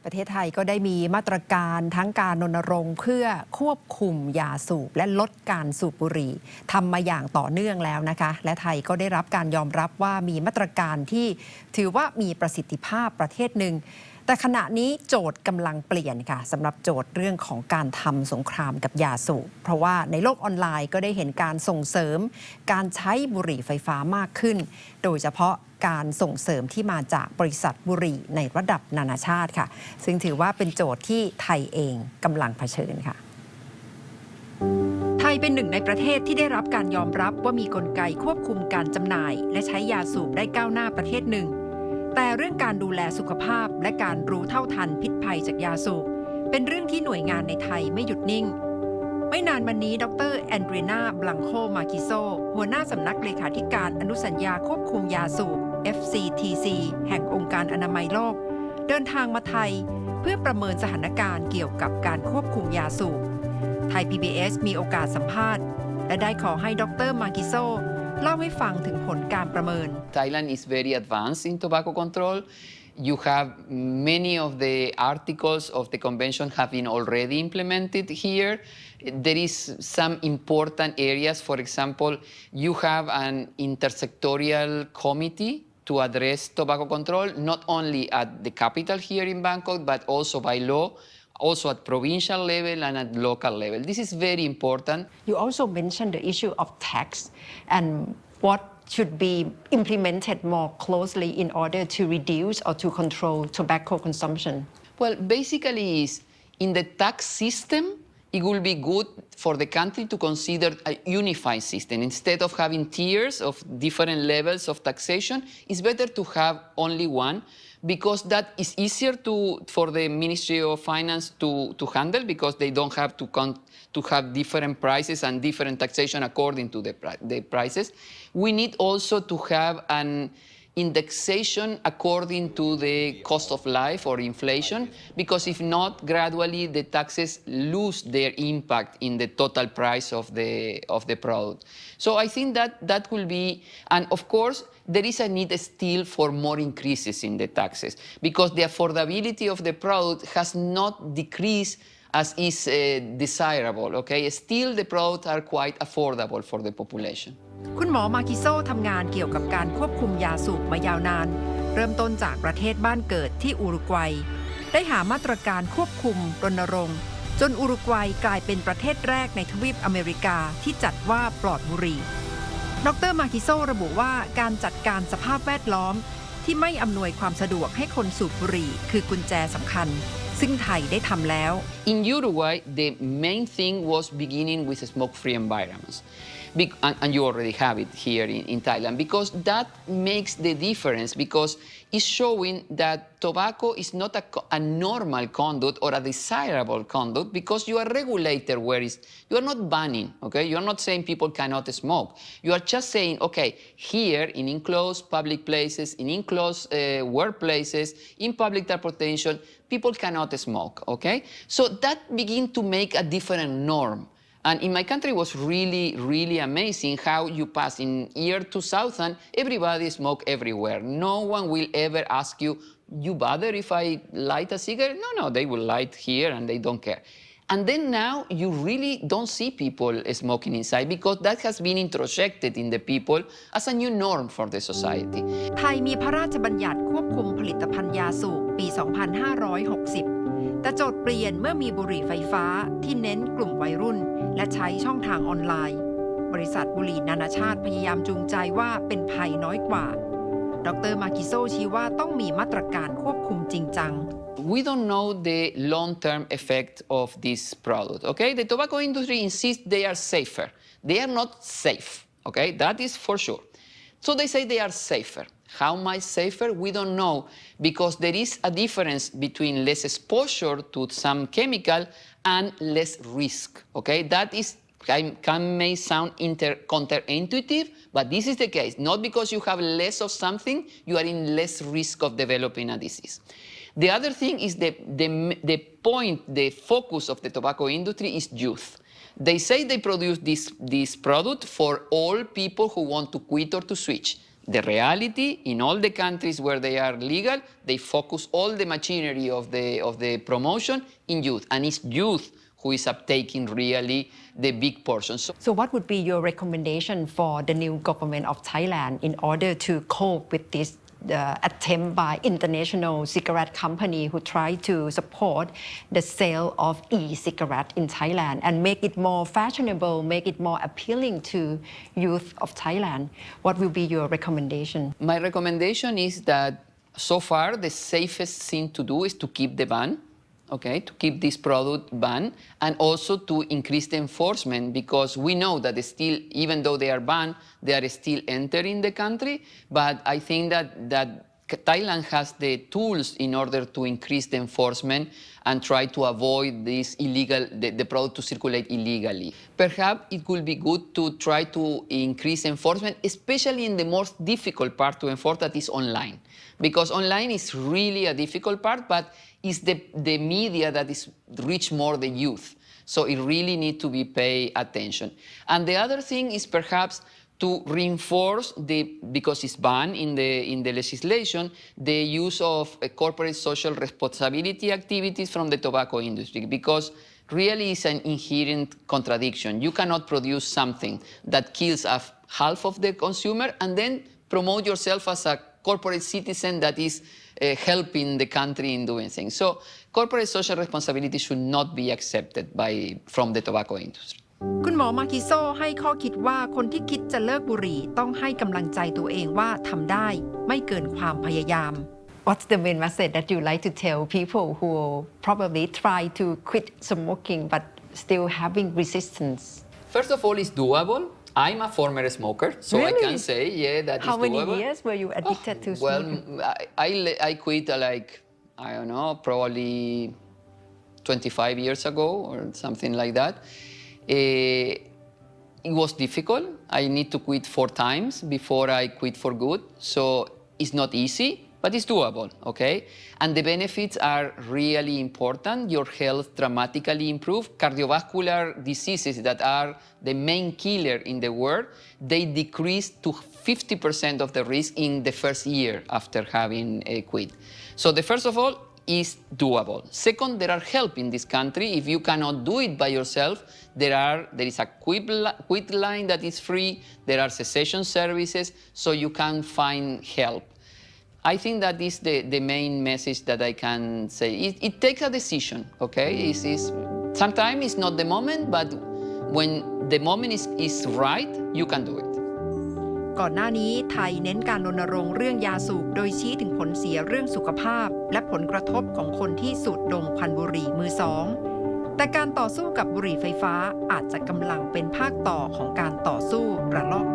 ประเทศไทยก็ได้มีมาตรการทั้งการรณรงค์เพื่อควบคุมยาสูบและลดการสูบบุหรี่ทำมาอย่างต่อเนื่องแล้วนะคะและไทยก็ได้รับการยอมรับว่ามีมาตรการที่ถือว่ามีประสิทธิภาพประเทศหนึ่งแต่ขณะนี้โจทย์กำลังเปลี่ยนค่ะสำหรับโจทย์เรื่องของการทำสงครามกับยาสูบเพราะว่าในโลกออนไลน์ก็ได้เห็นการส่งเสริมการใช้บุหรี่ไฟฟ้ามากขึ้นโดยเฉพาะการส่งเสริมที่มาจากบริษัทบุหรี่ในระดับนานาชาติค่ะซึ่งถือว่าเป็นโจทย์ที่ไทยเองกำลังเผชิญค่ะไทยเป็นหนึ่งในประเทศที่ได้รับการยอมรับว่ามีกลไกควบคุมการจำหน่ายและใช้ยาสูบได้ก้าวหน้าประเทศหนึ่งแต่เรื่องการดูแลสุขภาพและการรู้เท่าทันพิษภัยจากยาสูบเป็นเรื่องที่หน่วยงานในไทยไม่หยุดนิ่งไม่นานมานี้ดร.แอนเดรีนา บลังโค มากิโซหัวหน้าสำนักเลขาธิการอนุสัญญาควบคุมยาสูบ FCTC แห่งองค์การอนามัยโลกเดินทางมาไทยเพื่อประเมินสถานการณ์เกี่ยวกับการควบคุมยาสูบไทย PBS มีโอกาสสัมภาษณ์และได้ขอให้ดร.มากิโซเล่าให้ฟังถึงผลการประเมิน Thailand is very advanced in tobacco control. You have many of the articles of the convention have been already implemented here. There is some important areas. For example, you have an intersectorial committee to address tobacco control, not only at the capital here in Bangkok, but also by law, also at provincial level and at local level. This is very important. You also mentioned the issue of tax and what should be implemented more closely in order to reduce or to control tobacco consumption. Well, basically is in the tax system, it will be good for the country to consider a unified system. Instead of having tiers of different levels of taxation, it's better to have only one because that is easier for the Ministry of Finance to handle because they don't have to have different prices and different taxation according to the prices. We need also to have an indexation according to the cost of life or inflation because if not, gradually the taxes lose their impact in the total price of the product. So I think that will be, and of course, there is a need still for more increases in the taxes because the affordability of the product has not decreased as is desirable, okay? Still the products are quite affordable for the population. คุณหมอมากิโซทำงานเกี่ยวกับการควบคุมยาสูบมายาวนานเริ่มต้นจากประเทศบ้านเกิดที่อุรุกวัยได้หามาตรการควบคุมรณรงค์จนอุรุกวัยกลายเป็นประเทศแรกในทวีปอเมริกาที่จัดว่าปลอดบุหรี่ดร.มากิโซระบุว่าการจัดการสภาพแวดล้อมที่ไม่อำนวยความสะดวกให้คนสูบบุหรี่คือกุญแจสำคัญซึ่งไทยได้ทำแล้ว In Uruguay, the main thing was beginning with smoke-free environments. And you already have it here in Thailand because that makes the difference because it's showing that tobacco is not a normal conduct or a desirable conduct because you are regulated where you are not banning, okay? You are not saying people cannot smoke. You are just saying, okay, here in enclosed public places, in enclosed workplaces, in public transportation, people cannot smoke, okay? So that begins to make a different norm. And in my country, it was really, really amazing how you pass in year 2000, everybody smoke everywhere. No one will ever ask you, you bother if I light a cigarette? No, they will light here and they don't care. And then now you really don't see people smoking inside because that has been introjected in the people as a new norm for the society. ไทยมีพระราชบัญญัติควบคุมผลิตภัณฑ์ยาสูบปี 2560 แต่โจทย์เปลี่ยนเมื่อมีบุหรี่ไฟฟ้าที่เน้นกลุ่มวัยรุ่นและใช้ช่องทางออนไลน์บริษัทบุหรี่นานาชาติพยายามจูงใจว่าเป็นภัยน้อยกว่าดร.มากิโซชี้ว่าต้องมีมาตรการควบคุมจริงจังWe don't know the long-term effect of this product, okay? The tobacco industry insists they are safer. They are not safe, okay? That is for sure. So they say they are safer. How much safer? We don't know because there is a difference between less exposure to some chemical and less risk, okay? That is may sound counterintuitive, but this is the case. Not because you have less of something, you are in less risk of developing a disease. The other thing is the focus of the tobacco industry is youth. They say they produce this product for all people who want to quit or to switch. The reality in all the countries where they are legal, they focus all the machinery of the promotion in youth, and it's youth who is uptaking really the big portion. So what would be your recommendation for the new government of Thailand in order to cope with this attempt by international cigarette company who try to support the sale of e-cigarette in Thailand and make it more fashionable, make it more appealing to youth of Thailand? What will be your recommendation? My recommendation is that so far the safest thing to do is to keep the ban. Okay, to keep this product banned, and also to increase the enforcement, because we know that still, even though they are banned, they are still entering the country. But I think that Thailand has the tools in order to increase the enforcement and try to avoid this illegal, the product to circulate illegally. Perhaps it could be good to try to increase enforcement, especially in the most difficult part to enforce, that is online. Because online is really a difficult part, but it's the media that is reach more the youth. So it really need to be pay attention. And the other thing is perhaps to reinforce because it's banned in the legislation, the use of corporate social responsibility activities from the tobacco industry, because really it's an inherent contradiction. You cannot produce something that kills half of the consumer and then promote yourself as a corporate citizen that is helping the country in doing things. So corporate social responsibility should not be accepted from the tobacco industry. คุณหมอมากิโซให้ข้อคิดว่าคนที่คิดจะเลิกบุหรี่ต้องให้กำลังใจตัวเองว่าทำได้ไม่เกินความพยายาม What's the main message that you like to tell people who probably try to quit smoking but still having resistance? First of all, it's doable. I'm a former smoker, so really? I can say, yeah, that How is doable. How many years were you addicted to smoking? Well, I quit I don't know, probably 25 years ago or something like that. It was difficult. I need to quit 4 times before I quit for good. So it's not easy, but it's doable, okay? And the benefits are really important. Your health dramatically improves. Cardiovascular diseases that are the main killer in the world, they decrease to 50% of the risk in the first year after having quit. So the first of all, is doable. Second, there are help in this country. If you cannot do it by yourself, there is a quit line that is free. There are cessation services, so you can find help. I think that is the main message that I can say. It takes a decision, okay? Sometimes it's not the moment, but when the moment is right, you can do it. ก่อนหน้านี้ไทยเน้นการรณรงค์เรื่องยาสูบโดยชี้ถึงผลเสียเรื่องสุขภาพและผลกระทบของคนที่สูดดมควันบุหรี่มือสองแต่การต่อสู้กับบุหรี่ไฟฟ้าอาจจะกำลังเป็นภาคต่อของการต่อสู้ระลอก